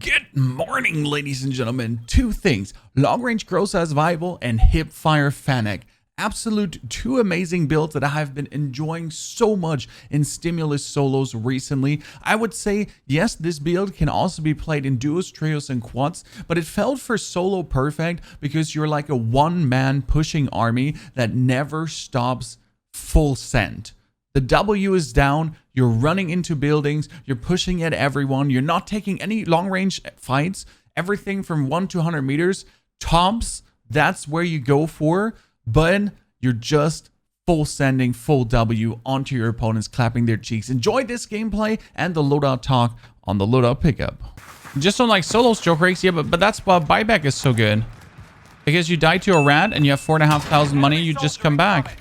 Good morning, ladies and gentlemen. Two things: long-range Groza is viable and hipfire Fennec. Absolute two amazing builds that I have been enjoying so much in Stimulus solos recently. I would say, yes, this build can also be played in duos, trios, and quads, but it felt for solo perfect because you're like a one-man pushing army that never stops full send. The W is down, you're running into buildings, you're pushing at everyone, you're not taking any long-range fights. Everything from 1 to 100 meters, tops, that's where you go for, but you're just full sending, full W onto your opponents, clapping their cheeks. Enjoy this gameplay and the loadout talk on the loadout pickup. Just don't like solos, joke rakes, yeah, but that's why buyback is so good. Because you die to a rat and you have 4,500 money, you just come back.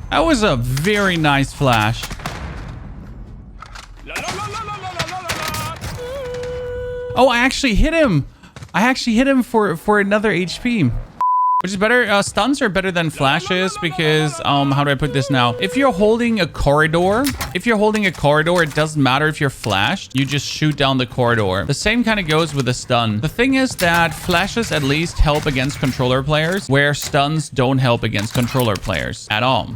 That was a very nice flash. Oh, I actually hit him. For another HP. Which is better, stuns are better than flashes because, how do I put this now? If you're holding a corridor, it doesn't matter if you're flashed. You just shoot down the corridor. The same kind of goes with a stun. The thing is that flashes at least help against controller players, where stuns don't help against controller players at all.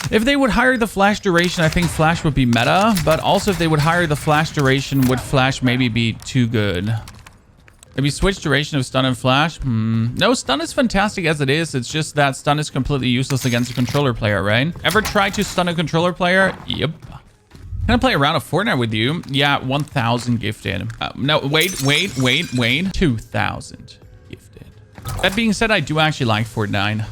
If they would hire the flash duration, I think flash would be meta, but also if they would hire the flash duration, would flash maybe be too good? Maybe switch duration of stun and flash? No, stun is fantastic as it is. It's just that stun is completely useless against a controller player, right? Ever tried to stun a controller player? Yep. Can I play a round of Fortnite with you? Yeah, 1,000 gifted. No, wait. 2,000 gifted. That being said, I do actually like Fortnite.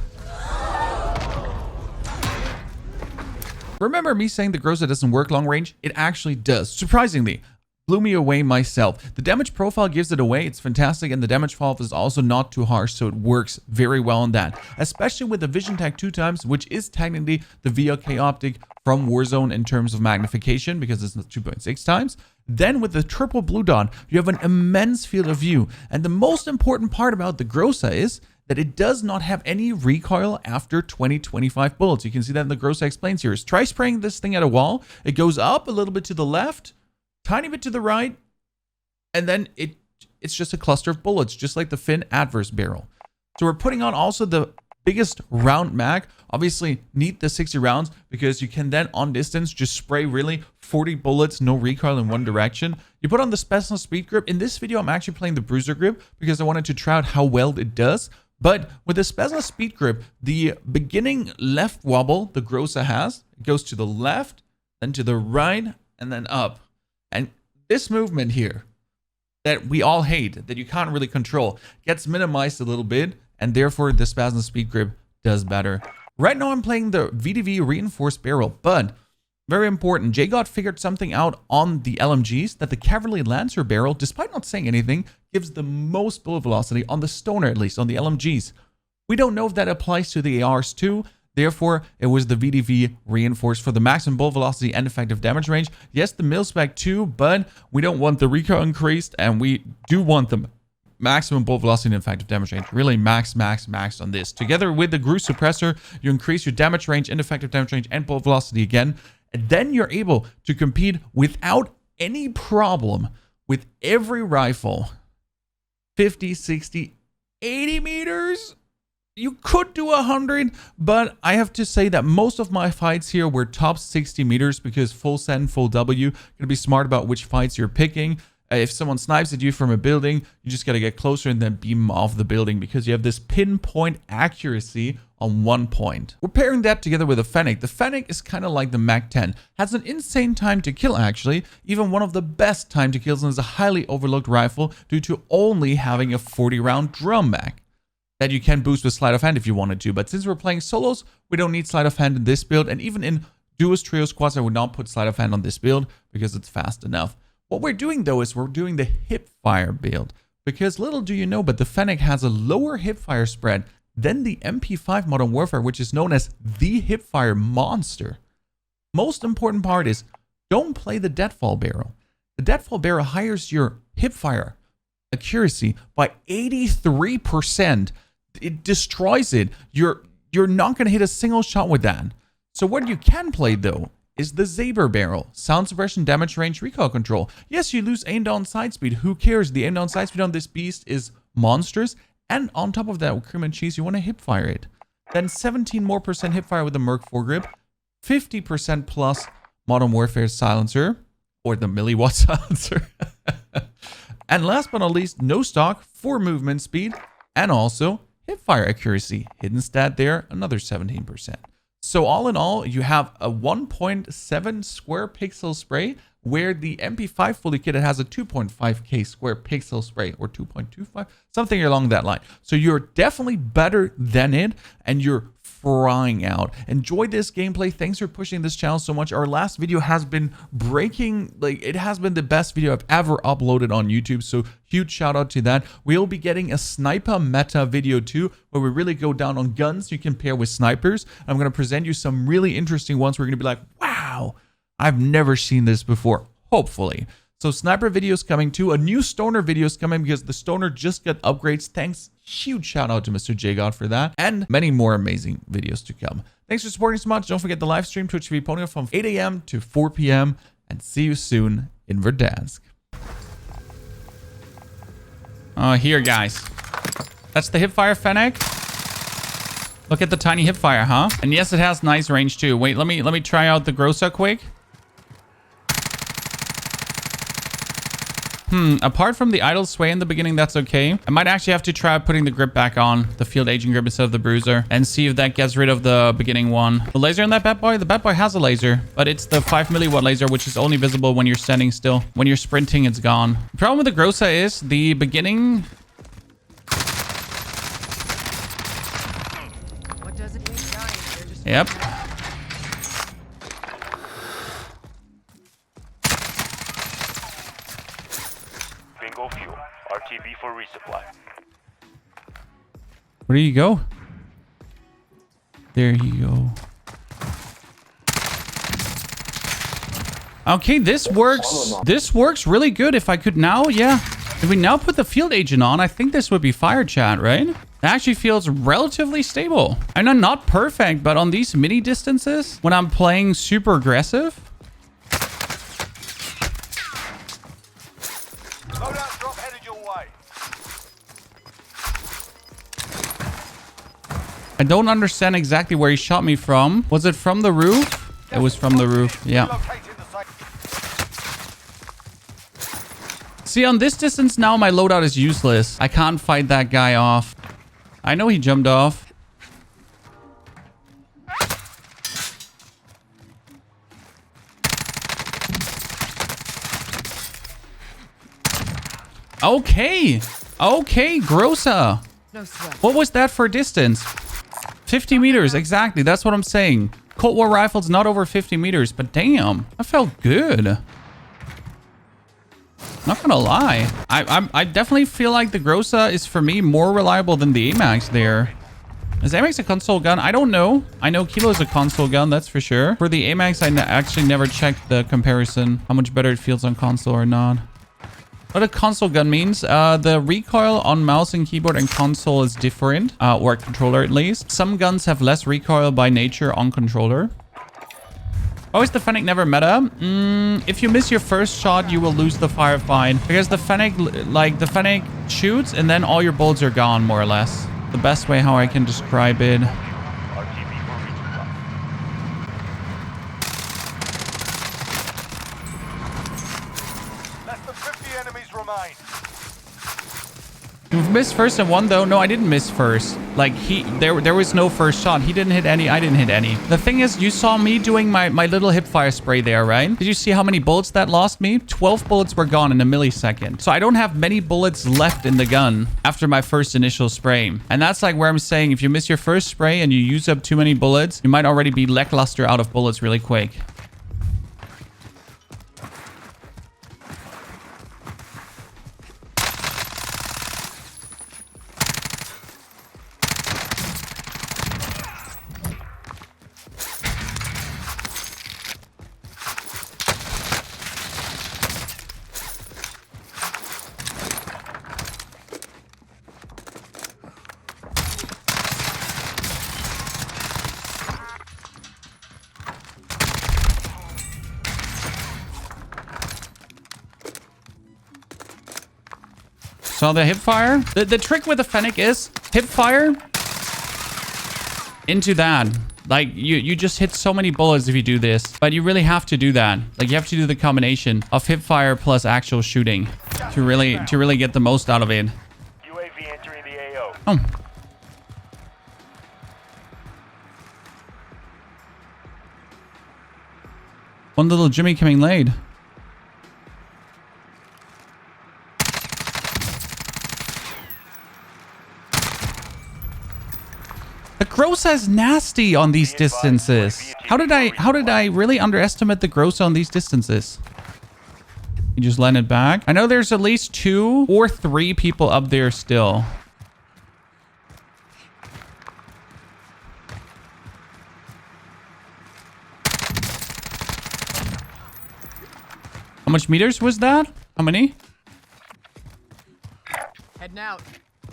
Remember me saying the Groza doesn't work long range? It actually does. Surprisingly, blew me away myself. The damage profile gives it away. It's fantastic, and the damage fall is also not too harsh, so it works very well on that. Especially with the vision tag 2x, which is technically the VLK optic from Warzone in terms of magnification, because it's 2.6 times. Then with the triple blue dot, you have an immense field of view. And the most important part about the Groza is that it does not have any recoil after 20-25 bullets. You can see that in the Groza explains here. Try spraying this thing at a wall. It goes up a little bit to the left, tiny bit to the right, and then it's just a cluster of bullets, just like the Finn Adverse barrel. So we're putting on also the biggest round mag. Obviously need the 60 rounds because you can then on distance just spray really 40 bullets, no recoil in one direction. You put on the special speed grip. In this video, I'm actually playing the bruiser grip because I wanted to try out how well it does. But with the special speed grip, the beginning left wobble the Groza has, it goes to the left, then to the right, and then up. And this movement here that we all hate, that you can't really control, gets minimized a little bit, and therefore the spasm speed grip does better. Right now I'm playing the VDV reinforced barrel, but very important, JGod figured something out on the LMGs, that the Cavalry Lancer barrel, despite not saying anything, gives the most bullet velocity on the Stoner, at least on the LMGs. We don't know if that applies to the ARs too. Therefore, it was the VDV reinforced for the maximum bullet velocity and effective damage range. Yes, the mil-spec too, but we don't want the recoil increased, and we do want the maximum bullet velocity and effective damage range. Really max on this. Together with the Groza suppressor, you increase your damage range and effective damage range and bullet velocity again. And then you're able to compete without any problem with every rifle. 50, 60, 80 meters. You could do 100, but I have to say that most of my fights here were top 60 meters because full send, full W. You're gonna be smart about which fights you're picking. If someone snipes at you from a building, you just gotta get closer and then beam off the building because you have this pinpoint accuracy on one point. We're pairing that together with a Fennec. The Fennec is kind of like the Mag 10. Has an insane time to kill actually. Even one of the best time to kills, and is a highly overlooked rifle due to only having a 40 round drum mag that you can boost with sleight of hand if you wanted to. But since we're playing solos, we don't need sleight of hand in this build, and even in duos, trios, quads, I would not put sleight of hand on this build because it's fast enough. What we're doing though is we're doing the hipfire build, because little do you know, but the Fennec has a lower hipfire spread than the MP5 Modern Warfare, which is known as the hipfire monster. Most important part is don't play the deadfall barrel. The deadfall barrel hires your hipfire accuracy by 83%. It destroys it. You're not going to hit a single shot with that. So what you can play though is the Saber barrel. Sound suppression, damage range, recoil control. Yes, you lose aim down sight speed. Who cares? The aim down sight speed on this beast is monstrous. And on top of that, with cream and cheese, you want to hipfire it. Then 17% more hipfire with the Merc foregrip. 50% plus Modern Warfare silencer. Or the milliwatt silencer. And last but not least, no stock, 4 movement speed. And also hipfire accuracy. Hidden stat there, another 17%. So all in all, you have a 1.7 square pixel spray, where the MP5 fully kitted has a 2.5k square pixel spray, or 2.25, something along that line. So you're definitely better than it, and you're frying out. Enjoy this gameplay. Thanks for pushing this channel so much. Our last video has been breaking, like, it has been the best video I've ever uploaded on YouTube, so huge shout out to that. We'll be getting a sniper meta video too, where we really go down on guns you can pair with snipers. I'm going to present you some really interesting ones. We're going to be like, wow, I've never seen this before, hopefully. So sniper videos coming too. A new stoner video is coming because the stoner just got upgrades. Thanks. Huge shout out to Mr. JGod for that. And many more amazing videos to come. Thanks for supporting so much. Don't forget the live stream, Twitch TV Pony from 8 a.m. to 4 p.m. And see you soon in Verdansk. Here, guys. That's the hipfire Fennec. Look at the tiny hipfire, huh? And yes, it has nice range too. Wait, let me try out the Groza quick. Apart from the idle sway in the beginning, that's okay. I might actually have to try putting the grip back on, the field agent grip instead of the bruiser, and see if that gets rid of the beginning one. The laser in that bad boy? The bad boy has a laser, but it's the 5 milliwatt laser, which is only visible when you're standing still. When you're sprinting, it's gone. The problem with the Groza is the beginning... What does it take dying? They're just... Yep. Bingo fuel. RTB for resupply. Where do you go? There you go. Okay, this works. This works really good. If I could now, yeah. If we now put the field agent on, I think this would be fire chat, right? It actually feels relatively stable. I know not perfect, but on these mini distances, when I'm playing super aggressive, Loadout drop headed your way. I don't understand exactly where he shot me from. Was it from the roof? It was from the roof, yeah. Relocating the site. See, on this distance now, my loadout is useless. I can't fight that guy off. I know he jumped off. Okay. Okay, Groza. No sweat. What was that for distance? 50 meters, exactly. That's what I'm saying. Cold War rifle's not over 50 meters, but damn, that felt good. Not gonna lie. I definitely feel like the Groza is, for me, more reliable than the Amax there. Is Amax a console gun? I don't know. I know Kilo is a console gun, that's for sure. For the Amax, I actually never checked the comparison, how much better it feels on console or not. What a console gun means, the recoil on mouse and keyboard and console is different, or controller at least. Some guns have less recoil by nature on controller. Oh, is the Fennec never meta? If you miss your first shot, you will lose the firefight. Because the Fennec, like, the Fennec shoots and then all your bullets are gone, more or less. The best way how I can describe it. RTB for resupply. Less than 50 enemies remain. You've missed first and one though. No, I didn't miss first. Like there was no first shot. He didn't hit any. I didn't hit any. The thing is, you saw me doing my little hipfire spray there, right? Did you see how many bullets that lost me? 12 bullets were gone in a millisecond. So I don't have many bullets left in the gun after my first initial spray. And that's like where I'm saying, if you miss your first spray and you use up too many bullets, you might already be lackluster out of bullets really quick. So the hipfire, the trick with the Fennec is hipfire into that. Like you just hit so many bullets if you do this, but you really have to do that. Like you have to do the combination of hipfire plus actual shooting to really get the most out of it. UAV entering the AO. Oh. One little Jimmy coming late. The Groza is nasty on these distances. How did I really underestimate the Groza on these distances? You just landed back. I know there's at least 2 or 3 people up there still. How much meters was that? How many? Heading out.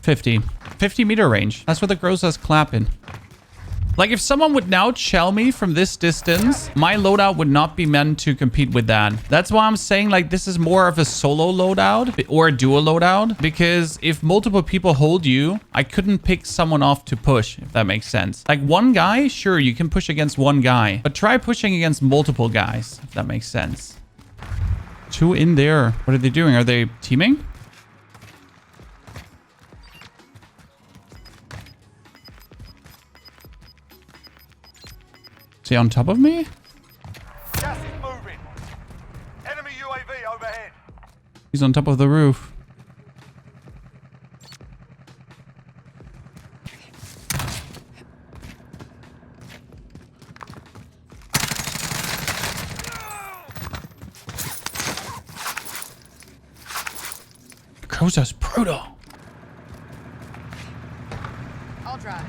50. 50 meter range. That's what the Groza's clapping. Like if someone would now shell me from this distance, my loadout would not be meant to compete with that. That's why I'm saying like this is more of a solo loadout or a duo loadout, because if multiple people hold you, I couldn't pick someone off to push, if that makes sense. Like one guy, sure, you can push against one guy, but try pushing against multiple guys, if that makes sense. 2 in there. What are they doing? Are they teaming? Is he on top of me? Gas is moving. Enemy UAV overhead. He's on top of the roof. Groza's brutal. I'll drive.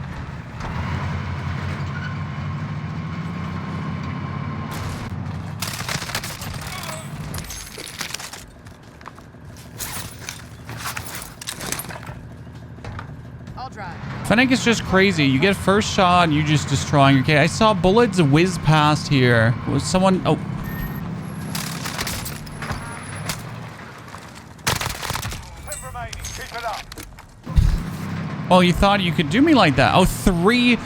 I'll drive. Fennec is just crazy. You get first shot and you just destroying. Okay, I saw bullets whiz past here. Was someone... Oh. Oh, you thought you could do me like that. Oh, three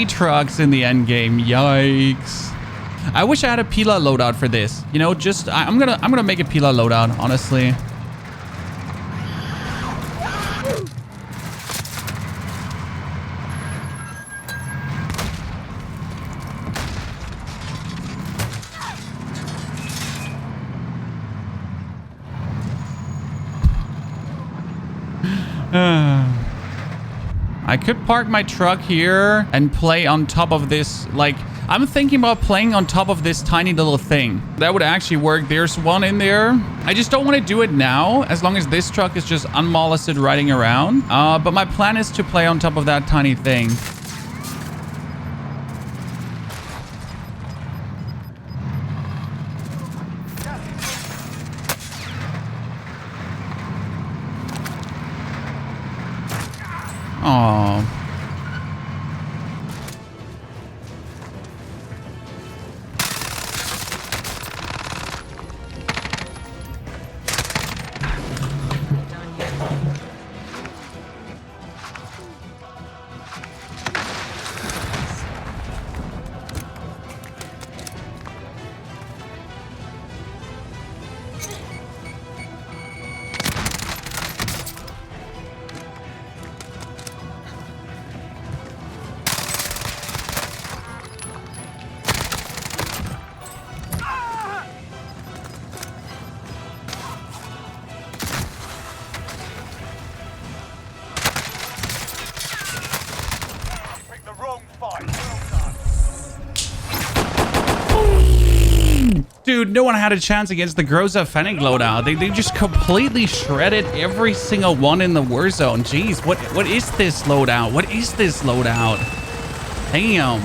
trucks in the end game. Yikes. I wish I had a Pila loadout for this. You know, just I'm gonna make a Pila loadout, honestly. I could park my truck here and play on top of this. Like, I'm thinking about playing on top of this tiny little thing. That would actually work. There's one in there. I just don't want to do it now, as long as this truck is just unmolested riding around. But my plan is to play on top of that tiny thing. Oh. Dude, no one had a chance against the Groza Fennec loadout. They just completely shredded every single one in the Warzone. Jeez, what is this loadout? What is this loadout? Damn.